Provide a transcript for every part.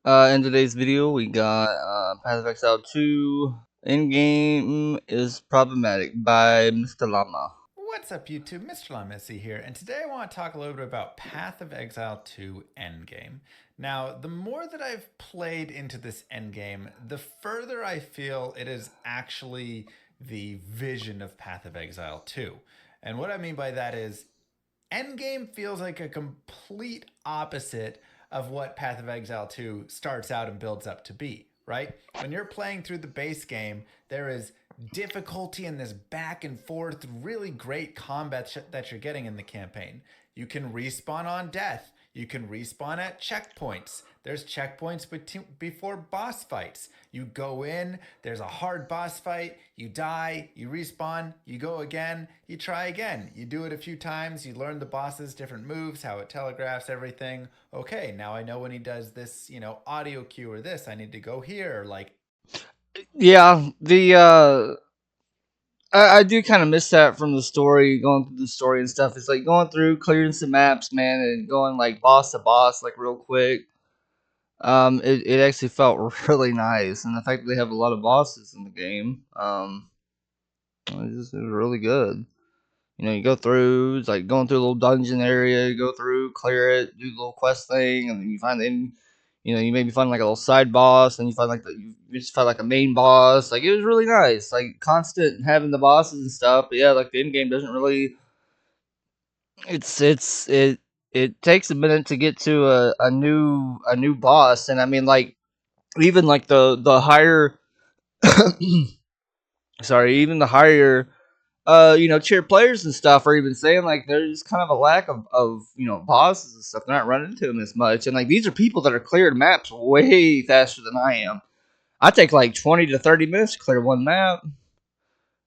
In today's video, we got Path of Exile 2 in-game is problematic by Mr. LAMA. What's up, YouTube? Mr. LaMissy here, and today I want to talk a little bit about Path of Exile 2 Endgame. Now, the more that I've played into this endgame, the further I feel it is actually the vision of Path of Exile 2. And what I mean by that is, Endgame feels like a complete opposite of what Path of Exile 2 starts out and builds up to be, right? When you're playing through the base game, there is difficulty in this back and forth, really great combat that you're getting in the campaign. You can respawn on death. You can respawn at checkpoints. There's checkpoints before boss fights. You go in, there's a hard boss fight, you die, you respawn, you go again, you try again. You do it a few times, you learn the boss's different moves, how it telegraphs everything. Okay, now I know when he does this, audio cue or this, I need to go here. Like, Yeah, I do kind of miss that from the story, going through the story and stuff. It's like going through, clearing some maps, man, and going like boss to boss, like real quick. It actually felt really nice, and the fact that they have a lot of bosses in the game, it was really good. You go through, it's like going through a little dungeon area, you go through, clear it, do the little quest thing, and then you find then, you maybe find like a little side boss, and you find like you just find like a main boss. Like it was really nice, like constant having the bosses and stuff. But yeah, like the end game doesn't really. It takes a minute to get to a new boss, and I mean like even like the higher, sorry, even the higher cheer players and stuff are even saying like there's kind of a lack of bosses and stuff. They're not running into them as much, and like these are people that are clearing maps way faster than I am. I take like 20 to 30 minutes to clear one map,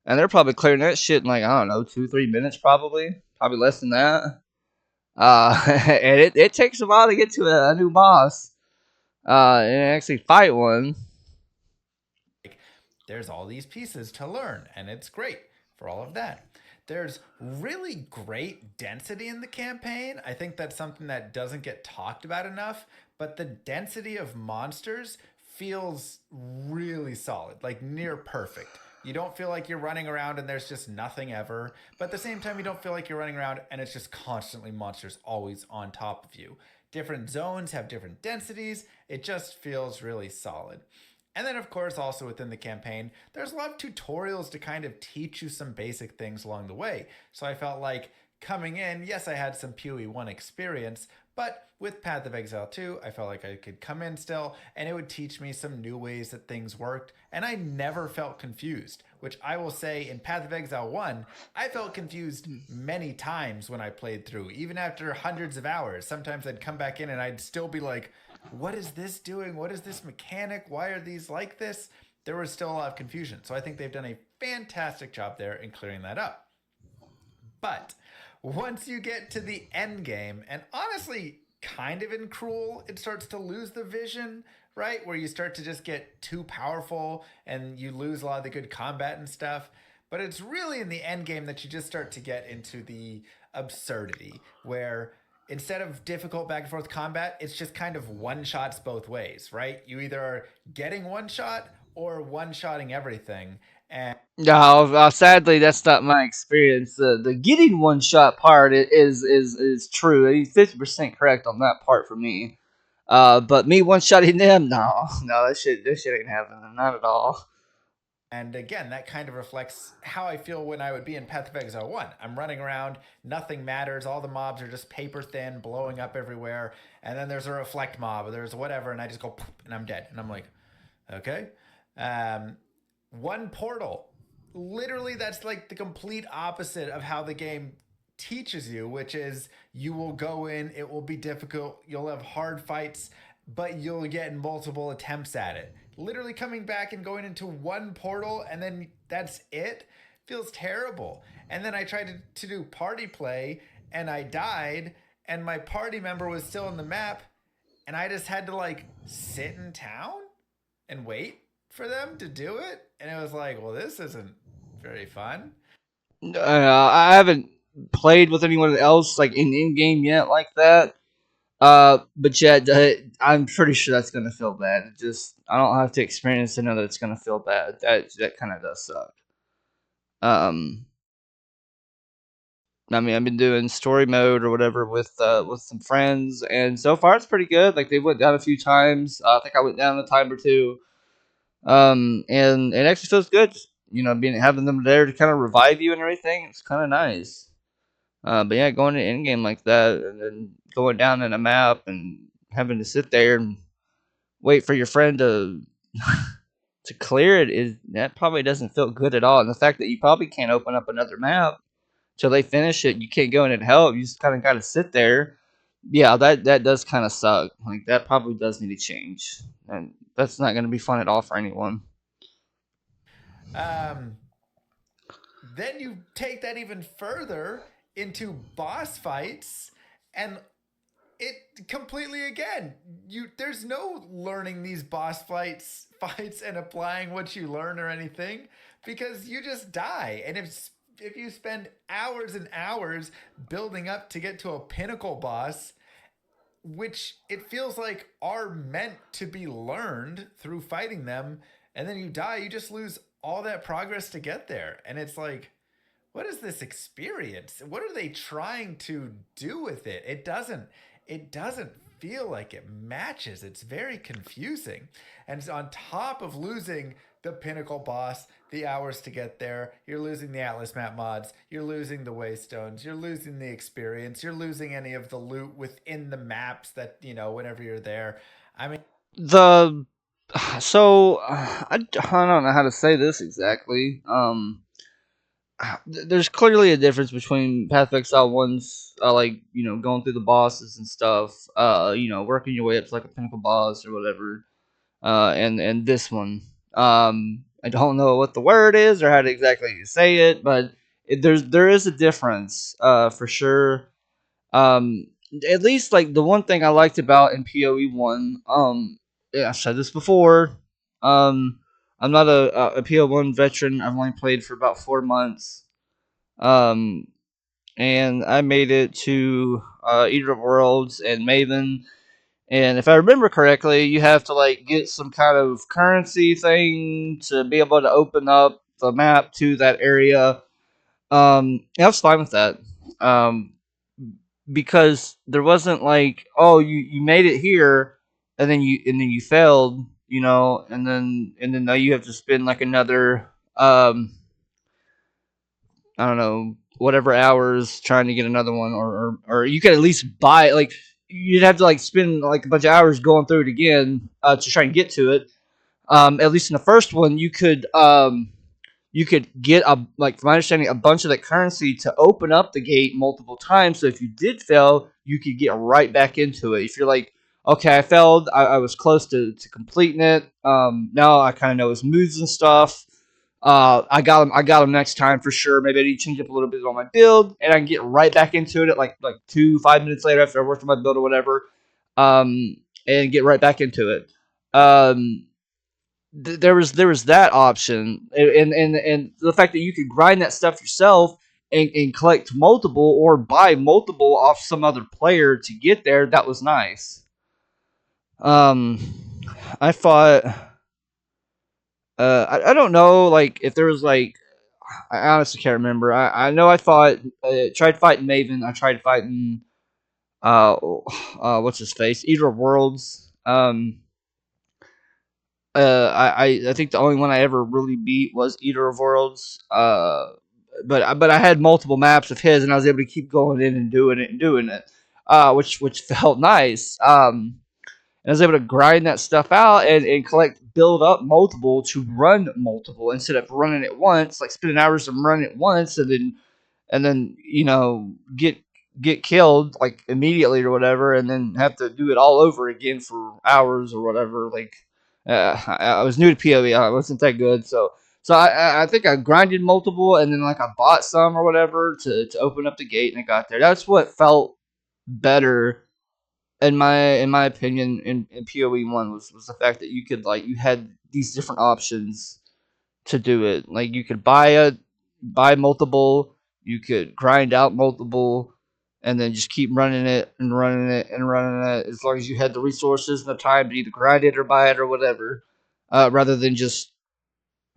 and they're probably clearing that shit in like I don't know 2 3 minutes, probably less than that. And it takes a while to get to a new boss, and actually fight one. there's all these pieces to learn, and it's great for all of that. There's really great density in the campaign. I think that's something that doesn't get talked about enough, but the density of monsters feels really solid, like near perfect. You don't feel like you're running around and there's just nothing ever, but at the same time, you don't feel like you're running around and it's just constantly monsters always on top of you. Different zones have different densities. It just feels really solid. And then, of course, also within the campaign, there's a lot of tutorials to kind of teach you some basic things along the way. So I felt like coming in, yes, I had some POE 1 experience, but with Path of Exile 2, I felt like I could come in still and it would teach me some new ways that things worked. And I never felt confused, which I will say in Path of Exile 1, I felt confused many times when I played through. Even after hundreds of hours, sometimes I'd come back in and I'd still be like, what is this doing? What is this mechanic? Why are these like this? There was still a lot of confusion. So I think they've done a fantastic job there in clearing that up. But once you get to the end game, and honestly, kind of in Cruel, it starts to lose the vision, right? Where you start to just get too powerful and you lose a lot of the good combat and stuff. But it's really in the end game that you just start to get into the absurdity, where instead of difficult back and forth combat, it's just kind of one shots both ways, right? You either are getting one shot or one shotting everything. And No, sadly, that's not my experience. The getting one shot part is true. He's 50% correct on that part for me. But me one shotting them, no, no, that shit ain't happening, not at all. And again, that kind of reflects how I feel when I would be in Path of Exile 1. I'm running around, nothing matters, all the mobs are just paper thin, blowing up everywhere. And then there's a reflect mob, or there's whatever, and I just go, poof, and I'm dead. And I'm like, okay. One portal. Literally, that's like the complete opposite of how the game teaches you, which is you will go in, it will be difficult, you'll have hard fights, but you'll get multiple attempts at it. Literally coming back and going into one portal and then that's it feels terrible. And then I tried to do party play and I died, and my party member was still in the map, and I just had to like sit in town and wait for them to do it. And it was like, well, this isn't very fun. I haven't played with anyone else like in game yet like that. But yeah, I'm pretty sure that's gonna feel bad. It just I don't have to experience to know that it's gonna feel bad. That kind of does suck. Um, I mean, I've been doing story mode or whatever with some friends, and so far it's pretty good. Like they went down a few times. I think I went down a time or two. And it actually feels good. You know, being having them there to kind of revive you and everything. It's kind of nice. But yeah, going to end game like that and then going down in a map and having to sit there and wait for your friend to clear it is that probably doesn't feel good at all. And the fact that you probably can't open up another map till they finish it, you can't go in and help. You just kind of got to sit there. Yeah, that does kind of suck. Like that probably does need to change, and that's not going to be fun at all for anyone. Um, then you take that even further into boss fights, and it completely again you there's no learning these boss fights and applying what you learn or anything, because you just die. And if you spend hours and hours building up to get to a pinnacle boss, which it feels like are meant to be learned through fighting them, and then you die, you just lose all that progress to get there. And it's like, what is this experience? What are they trying to do with it? It doesn't feel like it matches. It's very confusing. And on top of losing the pinnacle boss, the hours to get there, you're losing the Atlas map mods, you're losing the waystones, you're losing the experience, you're losing any of the loot within the maps that, whenever you're there. I mean, The so I don't know how to say this exactly. There's clearly a difference between Path of Exile ones, like going through the bosses and stuff, working your way up to like a pinnacle boss or whatever, and this one. I don't know what the word is or how to exactly say it, but there is a difference, for sure. Um, at least like the one thing I liked about in PoE one, yeah, I've said this before. Um, I'm not a PoE one veteran. I've only played for about 4 months. Um, and I made it to Eater of Worlds and Maven. And if I remember correctly, you have to like get some kind of currency thing to be able to open up the map to that area. I was fine with that. Um, because there wasn't like, oh, you made it here and then you failed, and then now you have to spend like another I don't know, whatever hours trying to get another one, or you could at least buy like you'd have to like spend like a bunch of hours going through it again, to try and get to it. At least in the first one, you could get like from my understanding a bunch of that currency to open up the gate multiple times. So if you did fail, you could get right back into it. If you're like, okay, I failed, I was close to completing it. Now I kind of know his moves and stuff. I got him next time for sure. Maybe I need to change up a little bit on my build, and I can get right back into it at like 5 minutes later after I worked on my build or whatever, and get right back into it. Um, there was that option, and the fact that you could grind that stuff yourself and collect multiple or buy multiple off some other player to get there, that was nice. Um, I fought. I don't know like if there was like I honestly can't remember. I know I fought tried fighting Maven. I tried fighting what's his face Eater of Worlds. I think the only one I ever really beat was Eater of Worlds. But I had multiple maps of his, and I was able to keep going in and doing it, which felt nice. And I was able to grind that stuff out and build up multiple to run multiple instead of running it once, like spending hours and running it once, and then get killed like immediately or whatever, and then have to do it all over again for hours or whatever. Like I was new to PoE, I wasn't that good, so I think I grinded multiple, and then like I bought some or whatever to open up the gate, and I got there. That's what felt better in my opinion in PoE one was the fact that you could like you had these different options to do it. Like you could buy multiple, you could grind out multiple, and then just keep running it and running it and running it as long as you had the resources and the time to either grind it or buy it or whatever, rather than just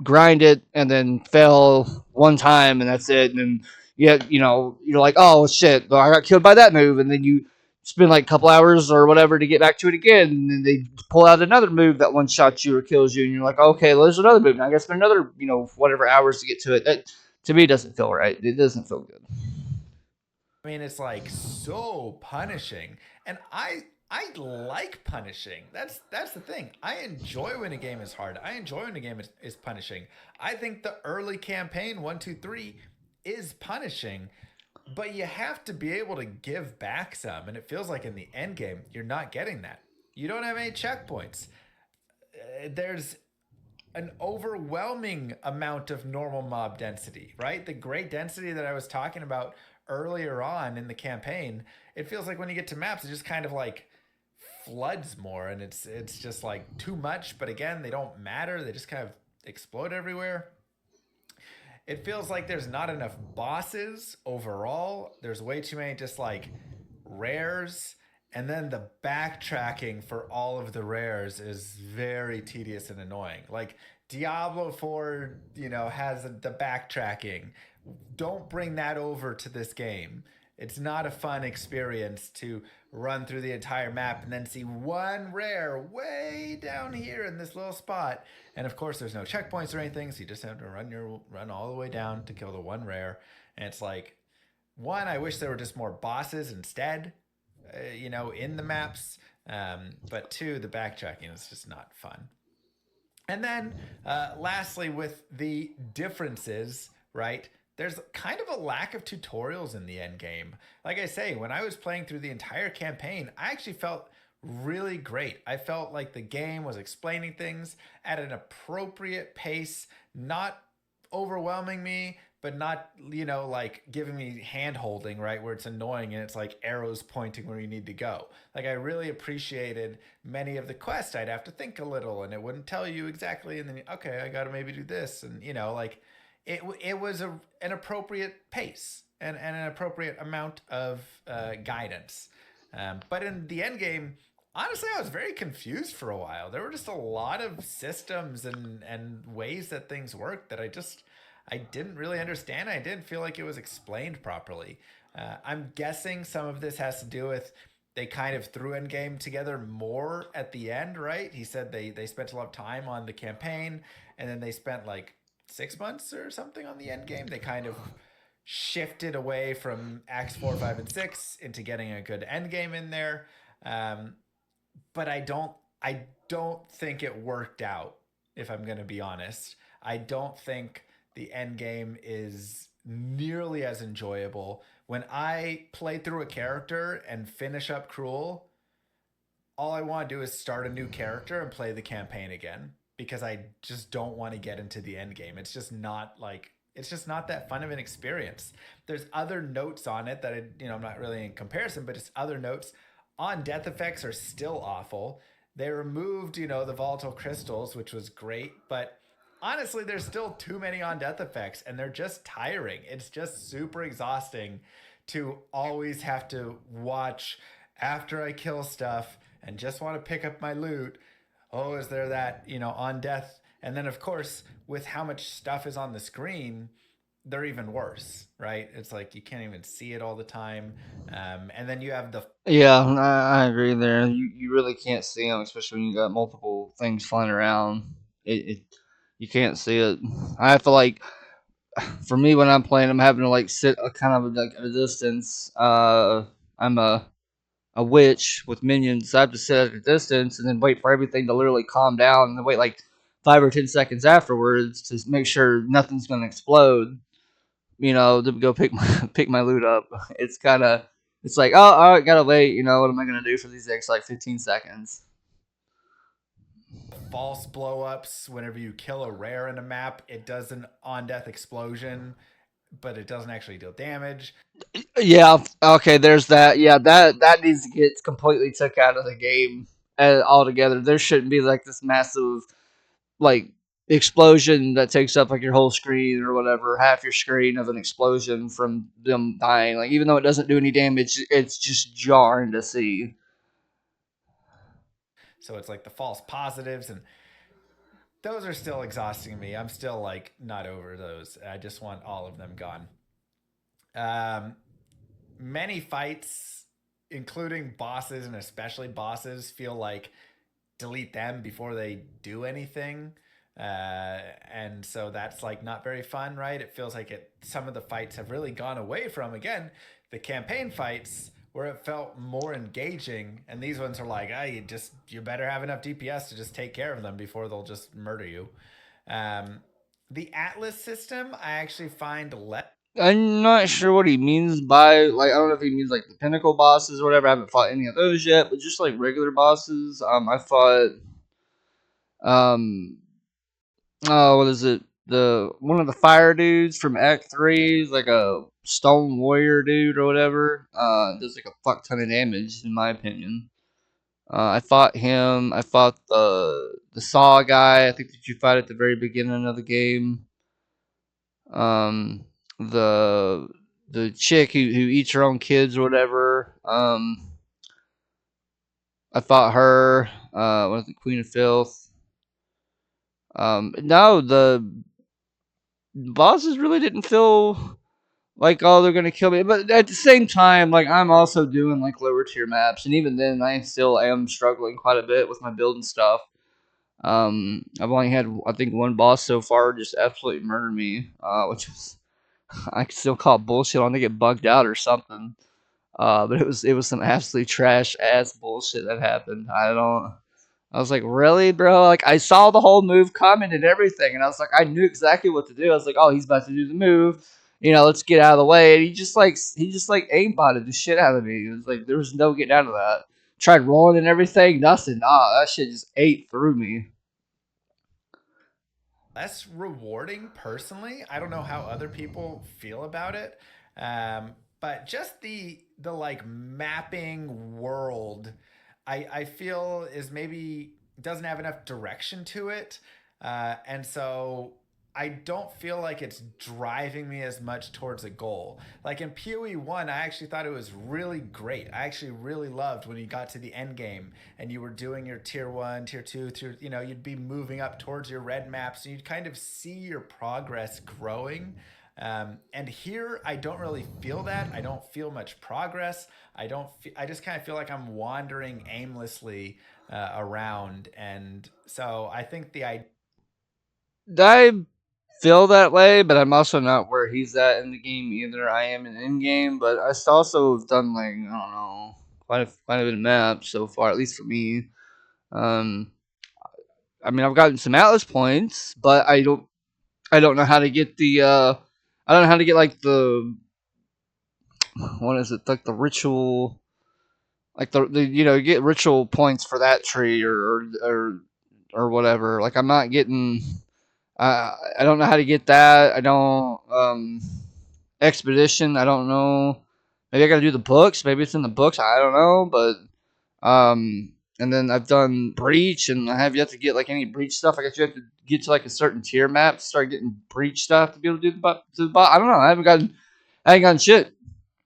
grind it and then fail one time and that's it. And then you're like, oh shit, I got killed by that move, and then you spend like a couple hours or whatever to get back to it again, and then they pull out another move that one shots you or kills you, and you're like, okay, well, there's another move. Now I got to spend another whatever hours to get to it. That to me doesn't feel right. It doesn't feel good. I mean, it's like so punishing, and I like punishing. That's the thing. I enjoy when a game is hard. I enjoy when a game is punishing. I think the early campaign 1, 2, 3 is punishing, but you have to be able to give back some, and it feels like in the end game you're not getting that. You don't have any checkpoints. There's an overwhelming amount of normal mob density, right? The great density that I was talking about earlier on in the campaign, it feels like when you get to maps, it just kind of like floods more, and it's just like too much. But again, they don't matter; they just kind of explode everywhere. It feels like there's not enough bosses overall. There's way too many just like rares. And then the backtracking for all of the rares is very tedious and annoying. Like Diablo 4, has the backtracking. Don't bring that over to this game. It's not a fun experience to run through the entire map and then see one rare way down here in this little spot. And of course, there's no checkpoints or anything, so you just have to run all the way down to kill the one rare. And it's like, one, I wish there were just more bosses instead, in the maps. But two, the backtracking is just not fun. And then, lastly, with the differences, right? There's kind of a lack of tutorials in the end game. Like I say, when I was playing through the entire campaign, I actually felt really great. I felt like the game was explaining things at an appropriate pace, not overwhelming me, but not, like giving me hand holding, right? Where it's annoying and it's like arrows pointing where you need to go. Like I really appreciated many of the quests. I'd have to think a little and it wouldn't tell you exactly. And then, okay, I got to maybe do this. And, like it was an appropriate pace and an appropriate amount of guidance. But in the end game, honestly, I was very confused for a while. There were just a lot of systems and ways that things worked that I didn't really understand. I didn't feel like it was explained properly. I'm guessing some of this has to do with they kind of threw Endgame together more at the end, right? He said they spent a lot of time on the campaign, and then they spent like 6 months or something on the Endgame. They kind of shifted away from Acts 4, 5, and 6 into getting a good Endgame in there. Um, but I don't think it worked out, if I'm going to be honest. I don't think the end game is nearly as enjoyable. When I play through a character and finish up Cruel, all I want to do is start a new character and play the campaign again because I just don't want to get into the end game. It's just not that fun of an experience. There's other notes on it that I'm not really in comparison, but it's other notes on death effects are still awful. They removed, the volatile crystals, which was great, but honestly, there's still too many on death effects and they're just tiring. It's just super exhausting to always have to watch after I kill stuff and just want to pick up my loot. Oh, is there that, on death? And then, of course, with how much stuff is on the screen, they're even worse, right? It's like you can't even see it all the time. And then you have the Yeah, I agree there. You really can't see them, especially when you got multiple things flying around. It you can't see it. I have to like for me when I'm playing, I'm having to like sit a kind of like at a distance. I'm a witch with minions. So I have to sit at a distance and then wait for everything to literally calm down, and then wait like 5 or 10 seconds afterwards to make sure nothing's gonna explode. To go pick my pick my loot up. It's kind of it's like, oh, all right, gotta wait. What am I gonna do for these next like 15 seconds? false blow ups. Whenever you kill a rare in a map, it does an on death explosion, but it doesn't actually deal damage. Yeah, okay. There's that. Yeah, that needs to get completely took out of the game altogether. There shouldn't be like this massive like explosion that takes up like your whole screen or whatever, half your screen of an explosion from them dying. Like even though it doesn't do any damage, it's just jarring to see. So it's like the false positives, and those are still exhausting me. I'm still like not over those. I just want all of them gone. Um, Many fights, including bosses and especially bosses, feel like delete them before they do anything. And so that's like not very fun, right? It feels like some of the fights have really gone away from, again, the campaign fights where it felt more engaging. And these ones are like, you better have enough DPS to just take care of them before they'll just murder you. Um, the Atlas system, I actually find less. I'm not sure what he means by like I don't know if he means like the pinnacle bosses or whatever. I haven't fought any of those yet, but just like regular bosses. I fought um oh what is it? The one of the fire dudes from Act 3 is like a stone warrior dude or whatever. Does like a fuck ton of damage in my opinion. I fought him. I fought the Saw guy. I think that you fight at the very beginning of the game. Um, the the chick who eats her own kids or whatever. I fought her. What is it, Queen of Filth? No, the bosses really didn't feel like oh they're gonna kill me, but at the same time, like I'm also doing like lower tier maps, and even then I still am struggling quite a bit with my building stuff. I've only had I think one boss so far just absolutely murder me, which is I could still call it bullshit on to get bugged out or something. But it was some absolutely trash ass bullshit that happened. I don't. I was like, really, bro? Like I saw the whole move coming and everything, and I was like, I knew exactly what to do. I was like, oh, he's about to do the move. Let's get out of the way. And he just like aimbotted the shit out of me. It was like there was no getting out of that. Tried rolling and everything, nothing. That shit just ate through me. Less rewarding personally. I don't know how other people feel about it. But just the like mapping world, I feel is maybe doesn't have enough direction to it. And so I don't feel like it's driving me as much towards a goal. Like in POE 1, I actually thought it was really great. I actually really loved when you got to the end game and you were doing your tier 1, tier 2, you'd be moving up towards your red maps and you'd kind of see your progress growing. And here, I don't really feel that. I don't feel much progress. I just kind of feel like I'm wandering aimlessly around. And so I think the idea. I feel that way, but I'm also not where he's at in the game either. I am in game, but I also have done like I don't know quite a bit of maps so far, at least for me. Um, I mean, I've gotten some Atlas points, but I don't know how to get I don't know how to get like the what is it like the ritual like the you get ritual points for that tree or whatever. Like I'm not getting. I don't know how to get that. I don't expedition. I don't know. Maybe I got to do the books. Maybe it's in the books. I don't know. But and then I've done breach, and I have yet to get like any breach stuff. I guess you have to get to like a certain tier map to start getting breach stuff to be able to do the bot. I don't know. I ain't gotten shit.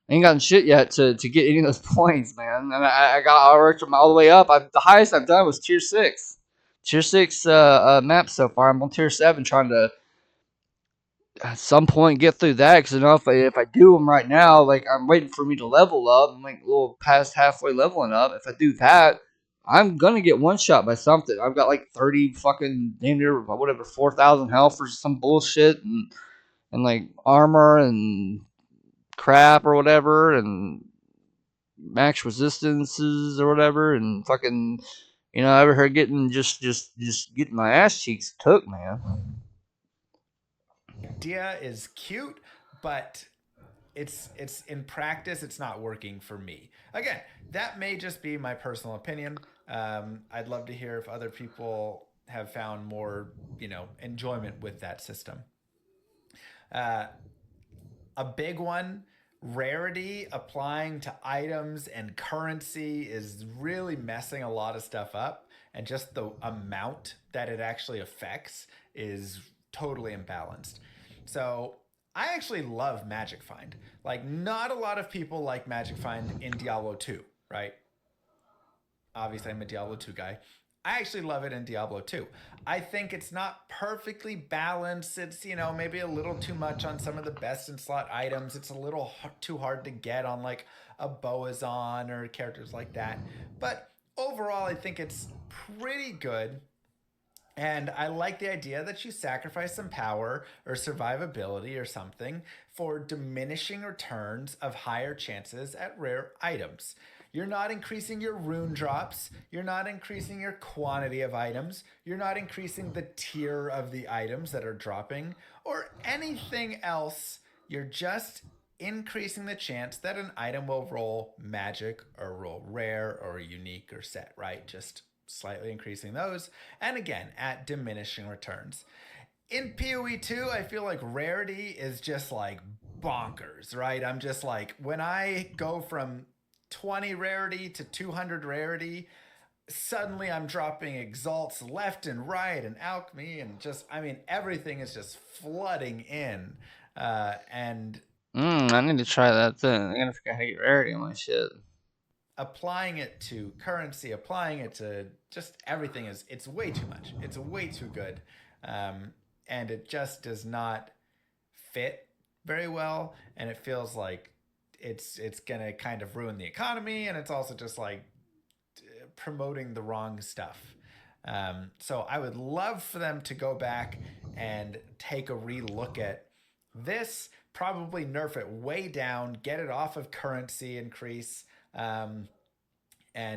I ain't gotten shit yet to get any of those points, man. And I worked them all the way up. The highest I've done was tier 6. Tier 6 map so far. I'm on tier 7 trying to at some point get through that because if I do them right now, like I'm waiting for me to level up. I'm like a little past halfway leveling up. If I do that, I'm gonna get one shot by something. I've got like 30 fucking damn near whatever 4,000 health for some bullshit and like armor and crap or whatever and max resistances or whatever and fucking I ever heard getting just getting my ass cheeks took, man. Idea is cute, but it's in practice it's not working for me. Again, that may just be my personal opinion. I'd love to hear if other people have found more enjoyment with that system. uh, a big one, rarity applying to items and currency is really messing a lot of stuff up. and just the amount that it actually affects is totally imbalanced. So I actually love Magic Find. Like, not a lot of people like Magic Find in Diablo 2, right? Obviously, I'm a Diablo 2 guy. I actually love it in Diablo 2. I think it's not perfectly balanced. It's, maybe a little too much on some of the best in slot items. It's a little too hard to get on like a Boazon or characters like that. But overall, I think it's pretty good. And I like the idea that you sacrifice some power or survivability or something for diminishing returns of higher chances at rare items. You're not increasing your rune drops. You're not increasing your quantity of items. You're not increasing the tier of the items that are dropping or anything else. You're just increasing the chance that an item will roll magic or roll rare or unique or set, right? Just slightly increasing those. And again, at diminishing returns. In PoE 2, I feel like rarity is just like bonkers, right? I'm just like, when I go from 20 rarity to 200 rarity, suddenly I'm dropping exalts left and right and alchemy and just, I mean, everything is just flooding in. And I need to try that then. I gotta figure out how to get rarity on my shit. applying it to currency, applying it to just everything it's way too much. It's way too good, and it just does not fit very well. And it feels like it's gonna kind of ruin the economy, and it's also just like promoting the wrong stuff. So I would love for them to go back and take a relook at this. Probably nerf it way down, get it off of currency increase, and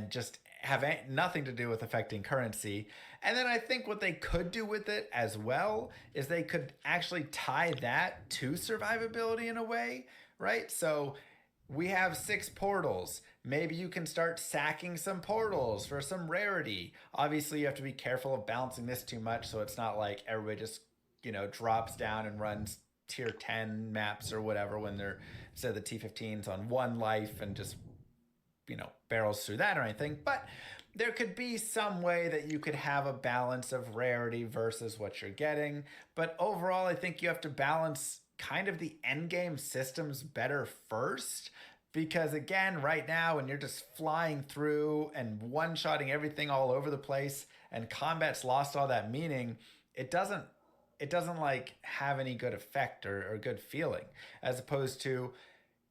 just have nothing to do with affecting currency. And then I think what they could do with it as well is they could actually tie that to survivability in a way, right? So we have 6 portals. Maybe you can start sacking some portals for some rarity. Obviously, you have to be careful of balancing this too much so it's not like everybody just, drops down and runs tier 10 maps or whatever when they're, instead of the T15s on 1 life and just barrels through that or anything. But there could be some way that you could have a balance of rarity versus what you're getting. But overall, I think you have to balance kind of the end game systems better first. Because again, right now, when you're just flying through and one-shotting everything all over the place, and combat's lost all that meaning, it doesn't like have any good effect or good feeling, as opposed to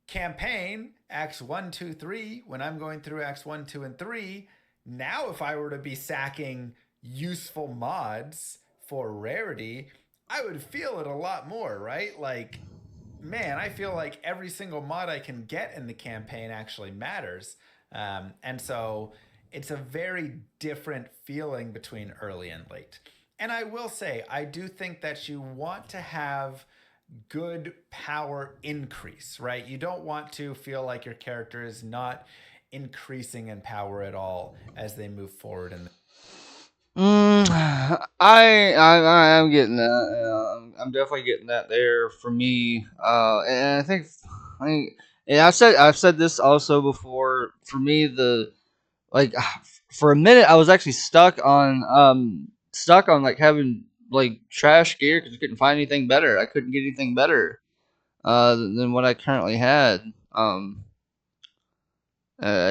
campaign acts 1 2 3. When I'm going through acts 1 2 and 3, now if I were to be sacking useful mods for rarity, I would feel it a lot more, right? Like, man, I feel like every single mod I can get in the campaign actually matters. And so it's a very different feeling between early and late. And I will say, I do think that you want to have good power increase, right? You don't want to feel like your character is not increasing in power at all as they move forward. And I'm getting that. I'm definitely getting that there for me. And I think, and I've said this also before. For me, like for a minute, I was actually stuck on like having like trash gear because I couldn't find anything better. I couldn't get anything better than what I currently had. I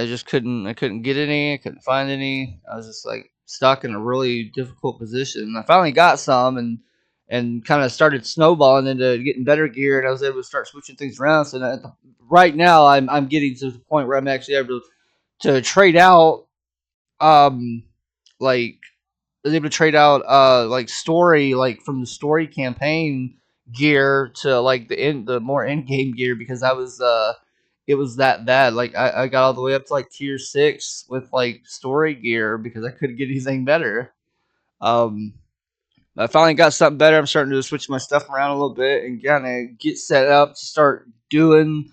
just couldn't. I couldn't get any. I couldn't find any. I was just like stuck in a really difficult position. I finally got some and kind of started snowballing into getting better gear, and I was able to start switching things around. So right now, I'm getting to the point where I'm actually able to trade out um like I was able to trade out like story like from the story campaign gear to like the more in game gear because I was it was that bad. Like I got all the way up to like tier 6 with like story gear because I couldn't get anything better. Um I finally got something better. I'm starting to switch my stuff around a little bit and kind of get set up to start doing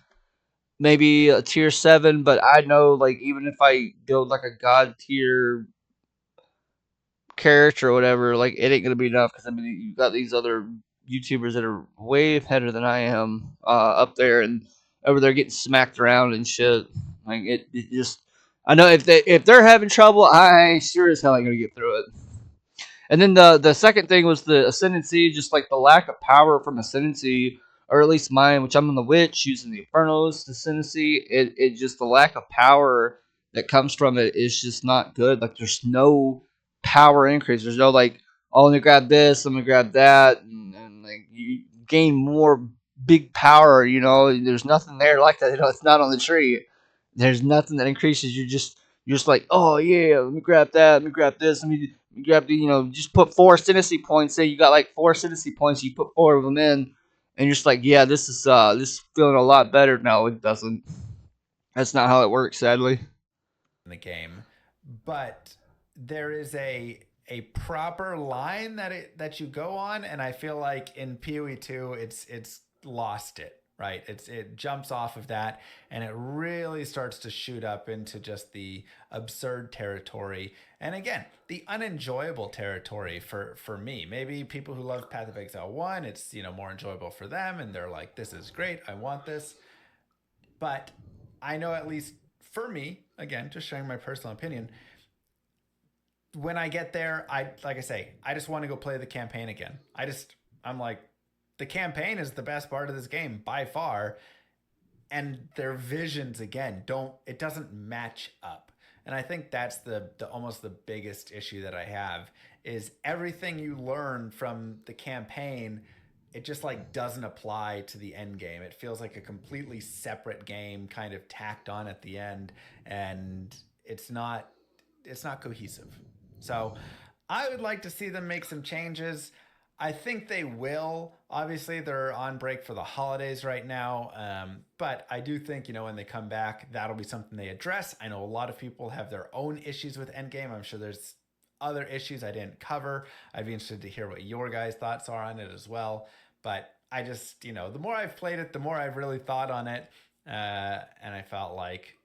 maybe a tier 7, but I know like even if I build like a god tier character or whatever, like it ain't gonna be enough because I mean you got these other YouTubers that are way better than I am up there and over there getting smacked around and shit. Like it just I know if they're having trouble, I sure as hell ain't gonna get through it. And then the second thing was the ascendancy, just like the lack of power from ascendancy, or at least mine, which I'm on the witch using the Infernos ascendancy. It just the lack of power that comes from it is just not good. Like there's no power increase. There's no like, oh, let me grab this, let me grab that, and like you gain more big power. There's nothing there like that. It's not on the tree. There's nothing that increases. You're just like, oh yeah, let me grab that, let me grab this, let me grab the, just put four ascendancy points. Say you got like four ascendancy points, you put four of them in, and you're just like, yeah, this is feeling a lot better. No, it doesn't. That's not how it works, sadly. in the game, but there is a proper line that you go on, and I feel like in PoE 2 it's lost it. Right, it jumps off of that, and it really starts to shoot up into just the absurd territory, and again, the unenjoyable territory for me. Maybe people who love Path of Exile 1, it's more enjoyable for them, and they're like, "This is great, I want this." But I know, at least for me, again, just sharing my personal opinion, when I get there, like I say, I just want to go play the campaign again. I'm like, the campaign is the best part of this game by far, and their visions again doesn't match up. And I think that's the almost the biggest issue that I have is everything you learn from the campaign, it just like doesn't apply to the end game. It feels like a completely separate game kind of tacked on at the end, and it's not cohesive. So I would like to see them make some changes. I think they will. Obviously, they're on break for the holidays right now. But I do think, when they come back, that'll be something they address. I know a lot of people have their own issues with Endgame. I'm sure there's other issues I didn't cover. I'd be interested to hear what your guys' thoughts are on it as well. But I just, the more I've played it, the more I've really thought on it. And I felt like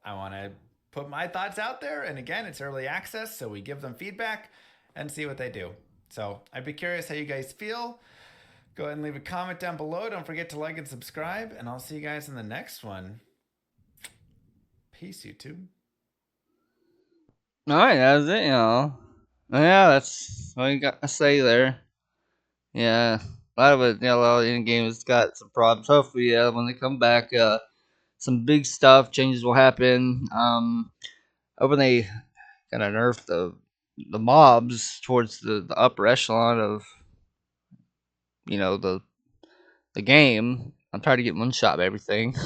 I want to put my thoughts out there. And again, it's early access, so we give them feedback and see what they do. So I'd be curious how you guys feel. Go ahead and leave a comment down below. Don't forget to like and subscribe, and I'll see you guys in the next one. Peace, YouTube. All right, that's it. Yeah, that's all you got to say there. Yeah, a lot of it. A lot of the end games got some problems. Hopefully, yeah, when they come back, some big stuff changes will happen. Hoping they kind of nerf the mobs towards the upper echelon of the game. I'm trying to get one shot by everything,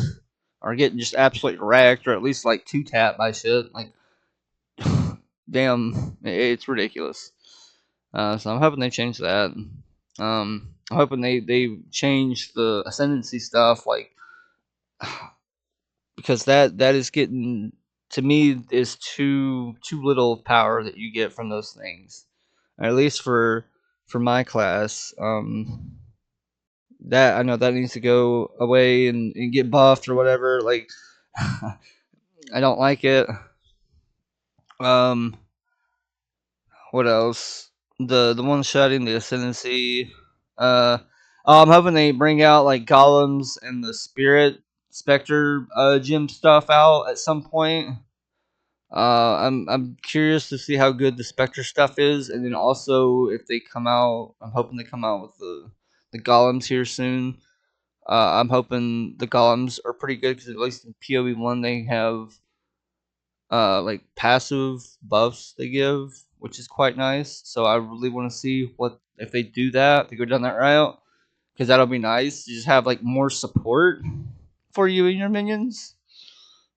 or getting just absolutely wrecked, or at least like two tap by shit. Like, damn, it's ridiculous. So I'm hoping they change that. I'm hoping they change the ascendancy stuff, like because that is getting to me is too little power that you get from those things, or at least for my class. That I know that needs to go away and get buffed or whatever. Like I don't like it. Um, what else? The one shotting the ascendancy. Uh, I'm hoping they bring out like golems and the spirit specter gym stuff out at some point. I'm curious to see how good the Spectre stuff is, and then also if they come out, I'm hoping they come out with the golems here soon. I'm hoping the golems are pretty good because at least in PoE 1 they have like passive buffs they give, which is quite nice. So I really want to see what if they do that. If they go down that route, because that'll be nice. You just have like more support for you and your minions.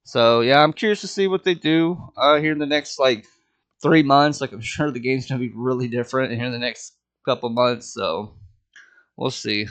So yeah, I'm curious to see what they do here in the next like 3 months. Like I'm sure the game's gonna be really different here in the next couple months. So we'll see.